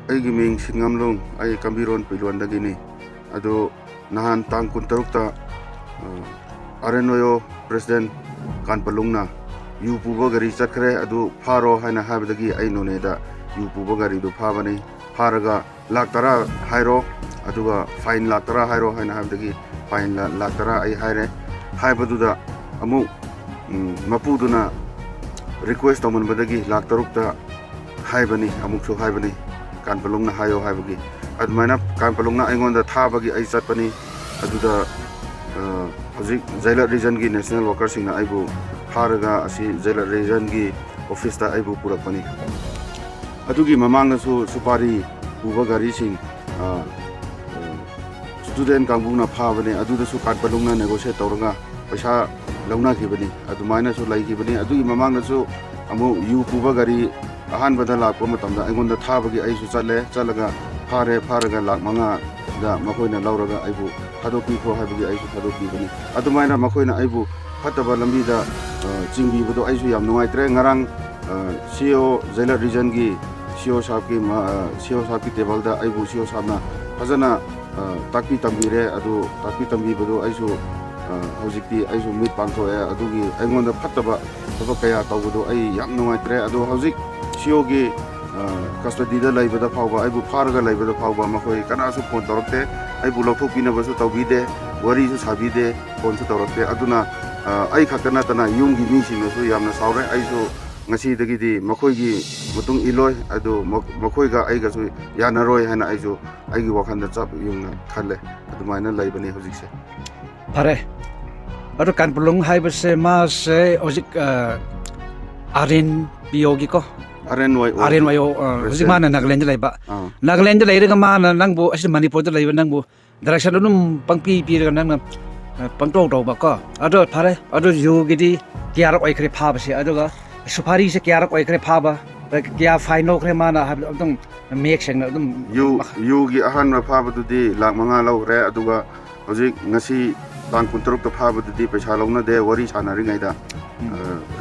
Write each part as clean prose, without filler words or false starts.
ꯑꯩꯒꯤ ꯃꯤꯡ ꯁꯤꯡꯉꯝꯂꯣꯡ ꯑꯩ ꯀꯝꯕꯤꯔꯣꯟ ꯄꯤꯂꯣꯟꯗꯒꯤꯅꯤ ꯑꯗꯣ ꯅꯍꯥꯟ ꯇꯥꯡ 16ꯇ ꯑꯔꯦꯟꯣꯌꯣ ꯄ꯭ꯔꯦꯁꯤꯗꯦꯟꯠ ꯀꯥꯟꯄꯂꯨꯡꯅ ꯌꯨ ꯄꯨꯕ ꯒꯥꯔꯤ ꯆꯠꯈ꯭ꯔꯦ ꯑꯗꯨ ꯐꯥꯔꯣ ꯍꯥꯏꯅ ꯍꯥꯏꯕꯗꯒꯤ ꯑꯩ ꯅꯣꯅꯦꯗ ꯌꯨ ꯄꯨꯕ ꯒꯥꯔꯤꯗꯨ ꯐꯥꯕꯅꯤ ꯐꯥꯔꯒ ꯂꯥꯛ 10 ꯍꯥꯏꯔꯣ ꯑꯗꯨꯒ ꯐꯥꯏꯟ ꯂꯥꯛ 10 ꯍꯥꯏꯔꯣ ꯍꯥꯏꯅ ꯍꯥꯏꯕꯗꯒꯤ ꯐꯥꯏꯟ ꯂꯥꯛ 10 ꯑꯩ ꯍꯥꯏꯔꯦ ꯍꯥꯏꯕꯗꯨꯗ ꯑꯃꯨꯛ ꯃꯄꯨꯗꯨꯅ ꯔꯤꯀ꯭ꯋꯦꯁ ꯇꯧꯃꯟꯕꯗꯒꯤ ꯂꯥꯛ 6ꯇ ꯍꯥꯏꯕꯅꯤ ꯑꯃꯨꯛꯁꯨ ꯍꯥꯏꯕꯅꯤ ꯀꯥꯟꯄꯂꯨꯡꯅ ꯍꯥꯏꯌꯣ ꯍꯥꯏꯕꯒꯤ ꯑꯗꯨꯃꯥꯏꯅ ꯀꯥꯟꯄꯂꯨꯡꯅ ꯑꯩꯉꯣꯟꯗ ꯊꯥꯕꯒꯤ ꯑꯩ ꯆꯠꯄꯅꯤ ꯑꯗꯨꯗ ꯍꯧꯖꯤꯛ ꯖꯩꯂꯠ ꯔꯤꯖꯟꯒꯤ ꯅꯦꯁꯅꯦꯜ ꯋꯥꯔꯀꯔꯁꯤꯡꯅ ꯑꯩꯕꯨ ꯐꯥꯔꯒ ꯑꯁꯤ ꯖꯩꯂꯠ ꯔꯤꯖꯟꯒꯤ ꯑꯣꯐꯤꯁꯇ ꯑꯩꯕꯨ ꯄꯨꯔꯛꯄꯅꯤ ꯑꯗꯨꯒꯤ ꯃꯃꯥꯡꯗꯁꯨ ꯁꯨꯄꯥꯔꯤ ꯄꯨꯕ ꯒꯥꯔꯤꯁꯤꯡ ꯁ꯭ꯇꯨꯗꯦꯟꯠ ꯀꯥꯡꯕꯨꯅ ꯐꯥꯕꯅꯤ ꯑꯗꯨꯗꯁꯨ ꯀꯥꯟꯄꯂꯨꯡꯅ ꯅꯦꯒꯣꯁꯤꯌꯦꯠ ꯇꯧꯔꯒ ꯄꯩꯁꯥ ꯂꯧꯅꯈꯤꯕꯅꯤ ꯑꯗꯨꯃꯥꯏꯅꯁꯨ ꯂꯩꯈꯤꯕꯅꯤ ꯑꯗꯨꯒꯤ ꯃꯃꯥꯡꯗꯁꯨ ꯑꯃꯨꯛ ꯌꯨ ꯄꯨꯕ ꯒꯥꯔꯤ ꯑꯍꯥꯟꯕꯗ ꯂꯥꯛꯄ ꯃꯇꯝꯗ ꯑꯩꯉꯣꯟꯗ ꯊꯥꯕꯒꯤ ꯑꯩꯁꯨ ꯆꯠꯂꯒ ꯐꯥꯔꯒ ꯂꯥꯛ 5ꯗ ꯃꯈꯣꯏꯅ ꯂꯧꯔꯒ ꯑꯩꯕꯨ ꯊꯥꯗꯣꯛꯄꯤꯈ꯭ꯔꯣ ꯍꯥꯏꯕꯒꯤ ꯑꯩꯁꯨ ꯊꯥꯗꯣꯛꯄꯤꯕꯅꯤ ꯑꯗꯨꯃꯥꯏꯅ ꯃꯈꯣꯏꯅ ꯑꯩꯕꯨ ꯐꯠꯇꯕ ꯂꯝꯕꯤꯗ ꯆꯤꯡꯕꯤꯕꯗꯣ ꯑꯩꯁꯨ ꯌꯥꯝ ꯅꯨꯡꯉꯥꯏꯇ꯭ꯔꯦ ꯉꯔꯥꯡ CEO ꯖꯩꯂꯠ ꯔꯤꯖꯟꯒꯤ CEO ꯁꯥꯍꯕꯀꯤ ꯇꯦꯕꯜꯗ ꯑꯩꯕꯨ CEO ꯁꯥꯍꯕꯅ ꯐꯖꯅ ꯇꯥꯛꯄꯤ ꯇꯝꯕꯤꯔꯦ ꯑꯗꯨ ꯇꯥꯛꯄꯤ ꯇꯝꯕꯤꯕꯗꯣ ꯑꯩꯁꯨ ꯍꯧꯖꯤꯛꯇꯤ ꯑꯩꯁꯨ ꯃꯤꯠ ꯄꯥꯡꯊꯣꯛꯑꯦ ꯑꯗꯨꯒꯤ ꯑꯩꯉꯣꯟꯗ ꯐꯠꯇꯕ ꯊꯕꯛ ꯀꯌꯥ ꯇꯧꯕꯗꯣ ꯑꯩ ꯌꯥꯝ ꯅꯨꯡꯉꯥꯏꯇ꯭ꯔꯦ ꯑꯗꯣ ꯍꯧꯖꯤꯛ CEOꯒꯤ ꯀꯁꯇꯗꯤꯗ ꯂꯩꯕꯗ ꯐꯥꯎꯕ ꯑꯩꯕꯨ ꯐꯥꯔꯒ ꯂꯩꯕꯗ ꯐꯥꯎꯕ ꯃꯈꯣꯏ ꯀꯅꯥꯁꯨ ꯐꯣꯟ ꯇꯧꯔꯛꯇꯦ ꯑꯩꯕꯨ ꯂꯧꯊꯣꯛꯄꯤꯅꯕꯁꯨ ꯇꯧꯕꯤꯗꯦ ꯋꯥꯔꯤꯁꯨ ꯁꯥꯕꯤꯗꯦ ꯐꯣꯟꯁꯨ ꯇꯧꯔꯛꯇꯦ ꯑꯗꯨꯅ ꯑꯩ ꯈꯛꯇ ꯅꯠꯇꯅ ꯌꯨꯝꯒꯤ ꯃꯤꯁꯤꯡꯅꯁꯨ ꯌꯥꯝꯅ ꯁꯥꯎꯔꯦ ꯑꯩꯁꯨ ꯉꯁꯤꯗꯒꯤꯗꯤ ꯃꯈꯣꯏꯒꯤ ꯃꯇꯨꯡ ꯏꯜꯂꯣꯏ ꯑꯗꯨ ꯃꯈꯣꯏꯒ ꯑꯩꯒꯁꯨ ꯌꯥꯅꯔꯣꯏ ꯍꯥꯏꯅ ꯑꯩꯁꯨ ꯑꯩꯒꯤ ꯋꯥꯈꯜꯗ ꯆꯞ ꯌꯨꯡꯅ ꯈꯜꯂꯦ ꯑꯗꯨꯃꯥꯏꯅ ꯂꯩꯕꯅꯤ ꯍꯧꯖꯤꯛꯁꯦ ꯐꯔꯦ ꯑꯗꯣ ꯀꯥꯟꯄꯂꯨꯡ ꯍꯥꯏꯕꯁꯦ ꯃꯥꯁꯦ ꯍꯧꯖꯤꯛ ꯑꯥꯔꯦꯟ ꯄꯤꯌꯣꯒꯤꯀꯣ ꯑꯥꯔꯦꯟ ꯋꯥꯌꯣ ꯍꯧꯖꯤꯛ ꯃꯥꯅ ꯅꯥꯒꯥꯂꯦꯟꯗ ꯂꯩꯕ ꯅꯥꯒꯥꯂꯦꯟꯗ ꯂꯩꯔꯒ ꯃꯥꯅ ꯅꯪꯕꯨ ꯑꯁꯤ ꯃꯅꯤꯄꯨꯔꯗ ꯂꯩꯕ ꯅꯪꯕꯨ ꯗꯥꯏꯔꯦꯛꯁꯟ ꯑꯗꯨꯝ ꯄꯤꯔꯒ ꯅꯪꯅ ꯄꯪꯇꯧ ꯇꯧꯕꯀꯣ ꯑꯗꯣ ꯐꯔꯦ ꯑꯗꯣ ꯌꯨꯒꯤꯗꯤ ꯀꯌꯥꯔꯛ ꯑꯣꯏꯈ꯭ꯔꯦ ꯐꯥꯕꯁꯦ ꯑꯗꯨꯒ ꯁꯨꯐꯥꯔꯤꯁꯦ ꯀꯌꯥꯔꯛ ꯑꯣꯏꯈ꯭ꯔꯦ ꯐꯥꯕ ꯀꯌꯥ ꯐꯥꯏꯟ ꯂꯧꯈ꯭ꯔꯦ ꯃꯥꯅ ꯍꯥꯏꯕꯗꯣ ꯑꯗꯨꯝ ꯃꯌꯦꯛ ꯁꯦꯡꯅ ꯑꯗꯨꯝ ꯌꯨꯒꯤ ꯑꯍꯥꯟꯕ ꯐꯥꯕꯗꯨꯗꯤ ꯂꯥꯛ 5 ꯂꯧꯈ꯭ꯔꯦ ꯑꯗꯨꯒ ꯍꯧꯖꯤꯛ ꯉꯁꯤ ꯇꯥꯡ 16ꯇ ꯐꯥꯕꯗꯨꯗꯤ ꯄꯩꯁా ꯂꯧꯅꯗꯦ ꯋꯥꯔꯤ ꯁꯥꯟꯅꯔꯤꯉꯩꯗ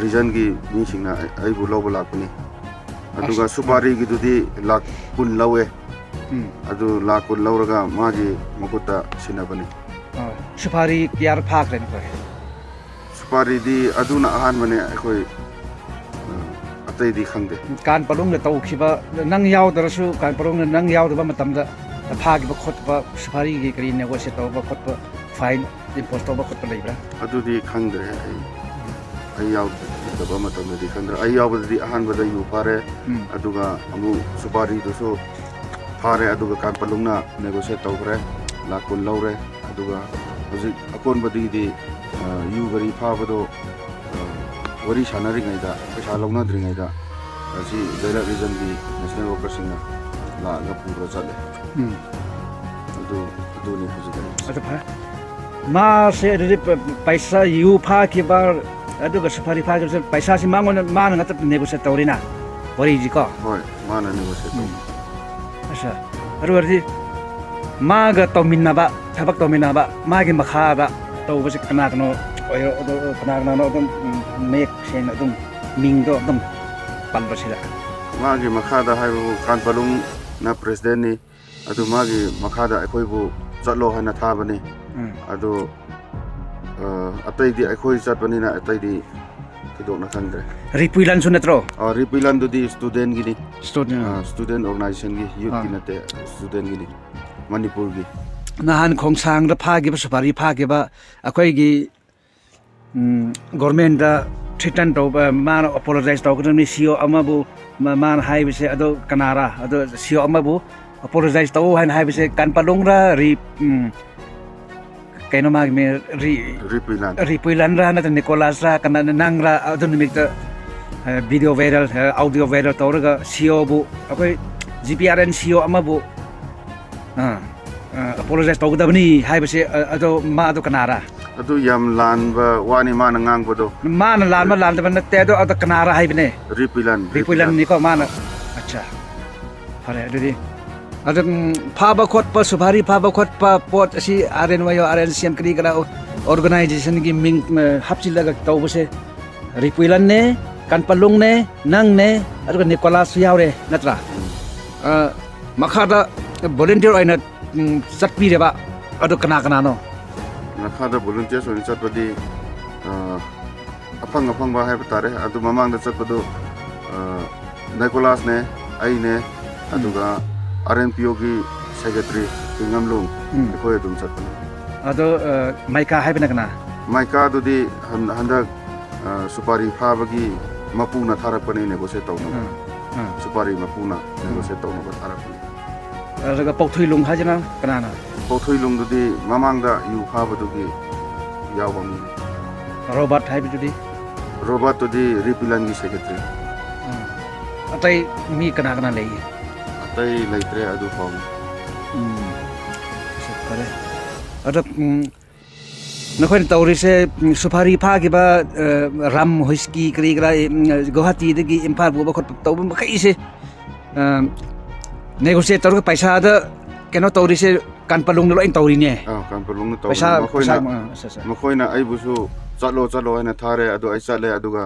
ꯔꯤꯖꯟꯒꯤ ꯃꯤꯁꯤꯡꯅ ꯑꯩꯕꯨ ꯂꯧꯕ ꯂꯥꯛꯄꯅꯤ ꯑꯗꯨꯒ ꯁꯨꯄꯥꯔꯤꯒꯤꯗꯨꯗꯤ ꯂꯥꯛ 10 ꯂꯧꯋꯦ ꯑꯗꯨ ꯂꯥꯛ 10 ꯂꯧꯔꯒ ꯃꯥꯒꯤ ꯃꯈꯨꯠꯇ ꯁꯤꯟꯅꯕꯅꯤ ꯁꯨꯐꯥꯔꯤ ꯀꯌꯥꯔꯛ ꯐꯥꯈ꯭ꯔꯦ ꯅꯈꯣꯏ ꯁꯨꯄꯥꯔꯤꯗꯤ ꯑꯗꯨꯅ ꯑꯍꯥꯟꯕꯅꯦ ꯑꯩꯈꯣꯏ ꯑꯇꯩꯗꯤ ꯈꯪꯗꯦ ꯀꯥꯟꯄꯂꯨꯡꯗ ꯇꯧꯈꯤꯕ ꯅꯪ ꯌꯥꯎꯗ꯭ꯔꯁꯨ ꯀꯥꯟꯄꯂꯨꯡꯗ ꯅꯪ ꯌꯥꯎꯗꯕ ꯃꯇꯝꯗ ꯐꯥꯈꯤꯕ ꯈꯣꯠꯄ ꯁꯨꯐꯥꯔꯤꯒꯤ ꯀꯔꯤ ꯅꯦꯒꯣꯁꯤꯌꯦꯠ ꯇꯧꯕ ꯈꯣꯠꯄ ꯐꯥꯏꯟ ꯏꯝꯄꯣꯁ ꯇꯧꯕ ꯈꯣꯠꯄ ꯂꯩꯕ꯭ꯔꯥ ꯑꯗꯨꯗꯤ ꯈꯪꯗ꯭ꯔꯦ ꯑꯩ ꯌꯥꯎꯗꯕ ꯃꯇꯝꯗꯗꯤ ꯈꯪꯗ꯭ꯔꯦ ꯑꯩ ꯌꯥꯎꯕꯗꯗꯤ ꯑꯍꯥꯟꯕꯗ ꯌꯨ ꯐꯥꯔꯦ ꯑꯗꯨꯒ ꯑꯃꯨꯛ ꯁꯨꯄꯥꯔꯤꯗꯨꯁꯨ ꯐꯥꯔꯦ ꯑꯗꯨꯒ ꯀꯥꯟꯄꯂꯨꯡꯅ ꯅꯦꯒꯣꯁꯤꯌꯦꯠ ꯇꯧꯈ꯭ꯔꯦ ꯂꯥꯛ 10 ꯂꯧꯔꯦ ꯑꯗꯨꯒ ꯍꯧꯖꯤꯛ ꯑꯀꯣꯟꯕꯗꯒꯤꯗꯤ ꯌꯨ ꯒꯥꯔꯤ ꯐꯥꯕꯗꯣ ꯋꯥꯔꯤ ꯁꯥꯟꯅꯔꯤꯉꯩꯗ ꯄꯩꯁꯥ ꯂꯧꯅꯗ꯭ꯔꯤꯉꯩꯗ ꯑꯁꯤ ꯖꯩꯂꯠ ꯔꯤꯖꯟꯒꯤ ꯅꯦꯁꯅꯦꯜ ꯋꯥꯔꯀꯔꯁꯤꯡꯅ ꯂꯥꯛꯑꯒ ꯄꯨꯔ ꯆꯠꯂꯦ ꯑꯗꯨꯅꯤ ꯍꯧꯖꯤꯛ ꯑꯗꯨ ꯐꯔꯦ ꯃꯥꯁꯦ ꯑꯗꯨꯗꯤ ꯄꯩꯁꯥ ꯌꯨ ꯐꯥꯈꯤꯕ ꯑꯗꯨꯒ ꯁꯨꯐꯥꯔꯤ ꯐꯥꯈꯤꯕꯁꯦ ꯄꯩꯁꯥꯁꯤ ꯃꯥꯅ ꯉꯥꯛꯇ ꯅꯦꯒꯣꯁꯤꯌꯦꯠ ꯇꯧꯔꯤꯅ ꯋꯥꯔꯤꯁꯤꯀꯣ ꯍꯣꯏ ꯃꯥꯅ ꯅꯦꯒꯣꯁꯤꯌꯦꯠ ꯇꯧꯕ ꯑꯁ ꯑꯗꯨ ꯑꯣꯏꯔꯗꯤ ꯃꯥꯒ ꯇꯧꯃꯤꯟꯅꯕ ꯊꯕꯛ ꯇꯧꯃꯤꯟꯅꯕ ꯃꯥꯒꯤ ꯃꯈꯥꯗ ꯇꯧꯕꯁꯦ ꯀꯅꯥ ꯑꯣꯏꯔꯣ ꯀꯅꯥꯅꯣ ꯑꯗꯨꯝ ꯃꯌꯦꯛ ꯁꯦꯡꯅ ꯑꯗꯨꯝ ꯃꯤꯡꯗꯣ ꯑꯗꯨꯝ ꯄꯟꯕꯁꯤꯗ ꯃꯥꯒꯤ ꯃꯈꯥꯗ ꯍꯥꯏꯕꯕꯨ ꯀꯥꯟꯄꯂꯨꯡꯅ ꯄ꯭ꯔꯦꯁꯤꯗꯦꯟꯠꯅꯤ ꯑꯗꯨ ꯃꯥꯒꯤ ꯃꯈꯥꯗ ꯑꯩꯈꯣꯏꯕꯨ ꯆꯠꯂꯣ ꯍꯥꯏꯅ ꯊꯥꯕꯅꯤ ꯑꯗꯨ ꯑꯇꯩꯗꯤ ꯑꯩꯈꯣꯏ ꯆꯠꯄꯅꯤꯅ ꯑꯇꯩꯗꯤ ꯊꯣꯏꯗꯣꯛꯅ ꯈꯪꯗ꯭ꯔꯦ ꯔꯤꯄꯨꯏꯂꯟꯁꯨ ꯅꯠꯇ꯭ꯔꯣ ꯔꯤꯄꯨꯏꯂꯟꯗꯨꯗꯤ ꯁ꯭ꯇꯨꯗꯦꯟꯠꯒꯤꯅꯤ ꯁ꯭ꯇꯨꯗꯦꯟꯠ ꯑꯣꯔꯒꯅꯥꯏꯖꯦꯁꯟꯒꯤ ꯌꯨꯠꯀꯤ ꯅꯠꯇꯦ ꯁ꯭ꯇꯨꯗꯦꯟꯠꯒꯤꯅꯤ ꯃꯅꯤꯄꯨꯔꯒꯤ ꯅꯍꯥꯟ ꯈꯣꯡꯁꯥꯡꯗ ꯐꯥꯈꯤꯕ ꯁꯨꯐꯥꯔꯤ ꯐꯥꯈꯤꯕ ꯑꯩꯈꯣꯏꯒꯤ ꯒꯣꯔꯃꯦꯟꯗ ꯊ꯭ꯔꯤꯇꯟ ꯇꯧꯕ ꯃꯥꯅ ꯑꯄꯣꯂꯣꯖꯥꯏꯁ ꯇꯧꯒꯗꯕꯅꯤ CEO ꯑꯃꯕꯨ ꯃꯥꯅ ꯍꯥꯏꯕꯁꯦ ꯑꯗꯣ ꯀꯅꯥꯔꯥ ꯑꯗꯣ CEO ꯑꯃꯕु ꯑꯄꯣꯂꯣꯖꯥꯏꯁ ꯇꯧ ꯍꯥꯏꯅ ꯍꯥꯏꯕꯁꯦ ꯀꯥꯟꯄꯂꯨꯡꯔ ꯀꯩꯅꯣ ꯃꯥꯒꯤ ꯔꯤꯄꯨꯏꯂꯟꯔ ꯅꯠꯇ꯭ꯔꯒ ꯅꯤꯀꯣꯂꯥꯁꯔ ꯀꯅꯥ ꯅꯪꯔ ꯑꯗꯨ ꯅꯨꯃꯤꯠꯇ ꯚꯤꯗꯤꯑꯣ ꯚꯥꯏꯔꯦꯜ ꯑꯥꯎꯗꯤꯑꯣ ꯚꯥꯏꯔꯦꯜ ꯇꯧꯔꯒ CEOꯕꯨ ꯑꯩꯈꯣꯏ GPRN CEO ꯑꯃꯕꯨ ꯑꯄꯣꯂꯣꯖꯥꯏꯁ ꯇꯧꯒꯗꯕꯅꯤ ꯍꯥꯏꯕꯁꯦ ꯑꯗꯣ ꯃꯥꯗꯣ ꯀꯅꯥꯔꯥ ꯑꯗꯨ ꯌꯥꯝ ꯂꯥꯟꯕ ꯋꯥꯅꯤ ꯃꯥꯅ ꯉꯥꯡꯕꯗꯣ ꯃꯥꯅ ꯂꯥꯟꯗꯕ ꯅꯠꯇꯦ ꯑꯗꯣ ꯀꯅꯥꯔꯥ ꯍꯥꯏꯕꯅꯦ ꯔꯤꯄꯨꯏꯂꯟꯅꯤꯀꯣ ꯃꯥꯅ ꯑꯠꯆꯥ ꯐꯔꯦ ꯑꯗꯨꯗꯤ ꯑꯗꯨꯝ ꯐꯥꯕ ꯈꯣꯠꯄ ꯁꯨꯐꯥꯔꯤ ꯐꯥꯕ ꯈꯣꯠꯄ ꯄꯣꯠ ꯑꯁꯤ RNYO RNCM ꯀꯔꯤ ꯀꯔꯥ ꯑꯣꯔꯒꯅꯥꯏꯖꯦꯁꯟꯒꯤ ꯃꯤꯡ ꯍꯥꯞꯆꯤꯜꯂꯒ ꯇꯧꯕꯁꯦ ꯔꯤꯄꯨꯏꯂꯟꯅꯦ ꯀꯥꯟꯄꯂꯨꯡꯅꯦ ꯅꯪꯅꯦ ꯑꯗꯨꯒ ꯅꯤꯀꯣꯂꯥꯁꯁꯨ ꯌꯥꯎꯔꯦ ꯅꯠꯇ꯭ꯔꯥ ꯃꯈꯥꯗ ꯚꯣꯂꯨꯟꯇꯤꯌꯔ ꯑꯣꯏꯅ ꯆꯠꯄꯤꯔꯦꯕ ꯑꯗꯨ ꯀꯅꯥ ꯀꯅꯥꯅꯣ ꯃꯈꯥꯗ ꯚꯣꯂꯨꯟꯇꯤꯌꯔꯁ ꯑꯣꯏꯅ ꯆꯠꯄꯗꯤ ꯑꯐꯪ ꯑꯐꯪꯕ ꯍꯥꯏꯕ ꯇꯥꯔꯦ ꯑꯗꯨ ꯃꯃꯥꯡꯗ ꯆꯠꯄꯗꯨ ꯅꯤꯀꯣꯂꯥꯁꯅꯦ ꯑꯩꯅꯦ ꯑꯗꯨꯒ RNPOꯒꯤ ꯁꯦꯀ꯭ꯔꯦꯇꯔꯤ ꯆꯤꯡꯉꯝꯂꯨꯡ ꯑꯩꯈꯣꯏ ꯑꯗꯨꯝ ꯆꯠꯄꯅꯤ ꯑꯗꯣ ꯃꯥꯏꯀꯥ ꯍꯥꯏꯕꯅ ꯀꯅꯥ ꯃꯥꯏꯀꯥꯗꯨꯗꯤ ꯍꯟꯗꯛ ꯁꯨꯄꯥꯔꯤ ꯐꯥꯕꯒꯤ ꯃꯄꯨꯅ ꯊꯥꯔꯛꯄꯅꯤ ꯅꯦꯒꯣꯁꯤꯌꯦꯠ ꯇꯧꯅꯕ ꯁꯨꯄꯥꯔꯤ ꯃꯄꯨꯅ ꯅꯦꯒꯣꯁꯤꯌꯦꯠ ꯇꯧꯅꯕ ꯊꯥꯔꯛꯄꯅꯤ ꯑꯗꯨꯒ ꯄꯧꯊꯣꯏꯂꯨꯡ ꯍꯥꯏꯁꯤꯅ ꯀꯅꯥꯅ ꯄꯧꯊꯣꯏꯂꯨꯡꯗꯨꯗꯤ ꯃꯃꯥꯡꯗ ꯌꯨ ꯐꯥꯕꯗꯨꯒꯤ ꯌꯥꯎꯕ ꯃꯤ ꯔꯣꯕꯥꯔꯠ ꯍꯥꯏꯕꯗꯨꯗꯤ ꯔꯣꯕꯥꯔꯠꯇꯨꯗꯤ ꯔꯤꯄꯤꯂꯟꯒꯤ ꯁꯦꯀ꯭ꯔꯦꯇꯔꯤ ꯑꯇꯩ ꯃꯤ ꯀꯅꯥ ꯀꯅꯥ ꯂꯩ ꯑꯇꯩ ꯂꯩꯇ꯭ꯔꯦ ꯑꯗꯨ ꯐꯥꯎꯕ ꯐꯔꯦ ꯑꯗꯣ ꯅꯈꯣꯏꯅ ꯇꯧꯔꯤꯁꯦ ꯁꯨꯐꯥꯔꯤ ꯐꯥꯈꯤꯕ ꯔꯝ ꯍꯨꯏꯁꯀꯤ ꯀꯔꯤ ꯀꯔꯥ ꯒꯨꯋꯥꯍꯥꯇꯤꯗꯒꯤ ꯏꯝꯐꯥꯜ ꯄꯨꯕ ꯈꯣꯠꯄ ꯇꯧꯕ ꯃꯈꯩꯁꯦ ꯅꯦꯒꯣꯁꯤꯌꯦꯠ ꯇꯧꯔꯒ ꯄꯩꯁꯥꯗ ꯀꯩꯅꯣ ꯇꯧꯔꯤꯁꯦ ꯀꯥꯟꯄꯂꯨꯡꯗ ꯂꯣꯏ ꯇꯧꯔꯤꯅꯦ ꯀꯥꯟꯄꯂꯨꯡꯗ ꯇꯧꯔꯤ ꯃꯈꯣꯏꯅ ꯑꯩꯕꯨꯁꯨ ꯆꯠꯂꯣ ꯍꯥꯏꯅ ꯊꯥꯔꯦ ꯑꯗꯨ ꯑꯩ ꯆꯠꯂꯦ ꯑꯗꯨꯒ